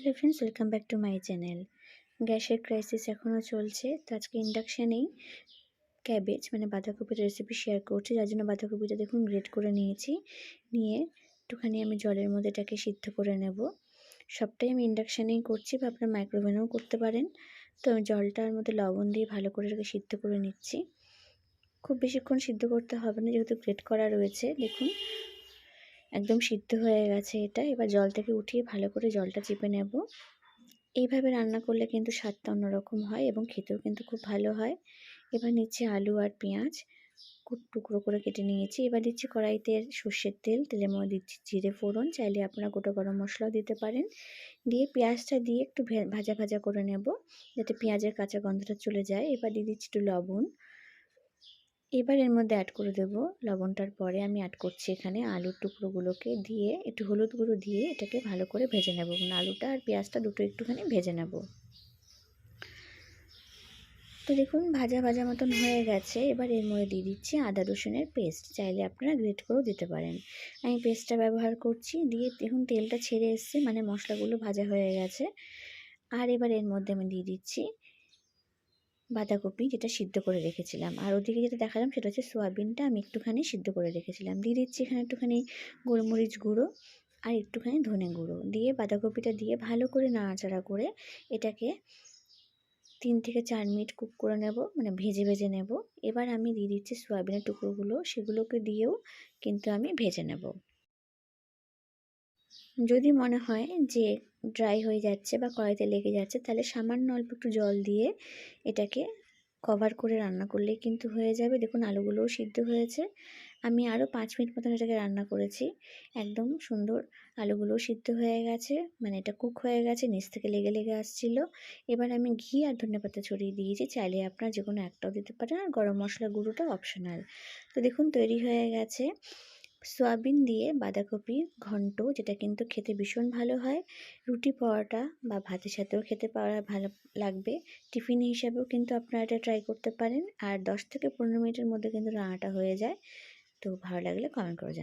Hello friends, welcome back to my channel. গ্যাসের crisis এখনও চলছে, তো আজকে ইন্ডাকশানেই ক্যাবেজ মানে বাঁধাকপির রেসিপি শেয়ার করছি। যার জন্য বাঁধাকপিটা দেখুন গ্রেট করে নিয়েছি, নিয়ে একটুখানি আমি জলের মধ্যে এটাকে সিদ্ধ করে নেব। সবটাই আমি ইন্ডাকশানেই করছি, বা আপনার মাইক্রোওভেনেও করতে পারেন। তো আমি জলটার মধ্যে লবণ দিয়ে ভালো করে এটাকে সিদ্ধ করে নিচ্ছি। খুব বেশিক্ষণ সিদ্ধ করতে হবে না, যেহেতু গ্রেট করা রয়েছে। দেখুন একদম সিদ্ধ হয়ে গেছে এটা। এবার জল থেকে উঠিয়ে ভালো করে জলটা চিপে নেব। এইভাবে রান্না করলে কিন্তু স্বাদটা অন্যরকম হয় এবং খেতেও কিন্তু খুব ভালো হয়। এবার নিচ্ছি আলু আর পেঁয়াজ, টুকরো করে কেটে নিয়েছি। এবার দিচ্ছি কড়াইতে সর্ষের তেল, তেলের মধ্যে দিচ্ছি জিরে ফোড়ন, চাইলে আপনারা গোটা গরম মশলাও দিতে পারেন। দিয়ে পেঁয়াজটা দিয়ে একটু ভাজা ভাজা করে নেব, যাতে পেঁয়াজের কাঁচা গন্ধটা চলে যায়। এবার দিয়ে দিচ্ছি একটু লবণ। এবার এর মধ্যে অ্যাড করে দেব, লবণটার পরে আমি অ্যাড করছি এখানে আলুর টুকরোগুলোকে দিয়ে একটু হলুদ গুঁড়ো দিয়ে এটাকে ভালো করে ভেজে নেব। মানে আলুটা আর পেঁয়াজটা দুটো একটুখানি ভেজে নেব। তো দেখুন ভাজা ভাজা মতন হয়ে গেছে। এবার এর মধ্যে দিয়ে দিচ্ছি আদা রসুনের পেস্ট, চাইলে আপনারা গ্রেট করেও দিতে পারেন। আমি পেস্টটা ব্যবহার করছি। দিয়ে দেখুন তেলটা ছেড়ে এসছে, মানে মশলাগুলো ভাজা হয়ে গেছে। আর এবার এর মধ্যে আমি দিয়ে দিচ্ছি বাঁধাকপি, যেটা সিদ্ধ করে রেখেছিলাম। আর ওদিকে যেটা দেখালাম সেটা হচ্ছে সোয়াবিনটা আমি একটুখানি সিদ্ধ করে রেখেছিলাম। দিয়ে দিচ্ছি এখানে একটুখানি গোলমরিচ গুঁড়ো আর একটুখানি ধনে গুঁড়ো দিয়ে বাঁধাকপিটা দিয়ে ভালো করে নাড়াচাড়া করে এটাকে 3 থেকে 4 মিনিট কুক করে নেব, মানে ভেজে ভেজে নেব। এবার আমি দিয়ে দিচ্ছি সোয়াবিনের টুকরোগুলো, সেগুলোকে দিয়েও কিন্তু আমি ভেজে নেব। যদি মনে হয় যে ড্রাই হয়ে যাচ্ছে বা কড়াইতে লেগে যাচ্ছে, তাহলে সামান্য অল্প একটু জল দিয়ে এটাকে কভার করে রান্না করলেই কিন্তু হয়ে যাবে। দেখুন আলুগুলোও সিদ্ধ হয়েছে। আমি আরও 5 মিনিট মতন এটাকে রান্না করেছি। একদম সুন্দর আলুগুলোও সিদ্ধ হয়ে গেছে, মানে এটা কুক হয়ে গেছে, নিচ থেকে লেগে লেগে আসছিল। এবার আমি ঘি আর ধনেপাতা ছড়িয়ে দিয়েছি, চাইলে আপনারা যে কোনো একটাও দিতে পারেন, আর গরম মশলা গুঁড়োটা অপশনাল। তো দেখুন তৈরি হয়ে গেছে সয়াবিন দিয়ে বাঁধাকপির ঘন্ট, যেটা কিন্তু খেতে ভীষণ ভালো হয়। রুটি, পরোটা বা ভাতের সাথেও খেতে ভালো লাগবে। টিফিন হিসাবেও কিন্তু আপনারা এটা ট্রাই করতে পারেন। আর 10 থেকে 15 মিনিটের মধ্যে কিন্তু রান্নাটা হয়ে যায়। তো ভালো লাগলে কমেন্ট করে জানাবেন।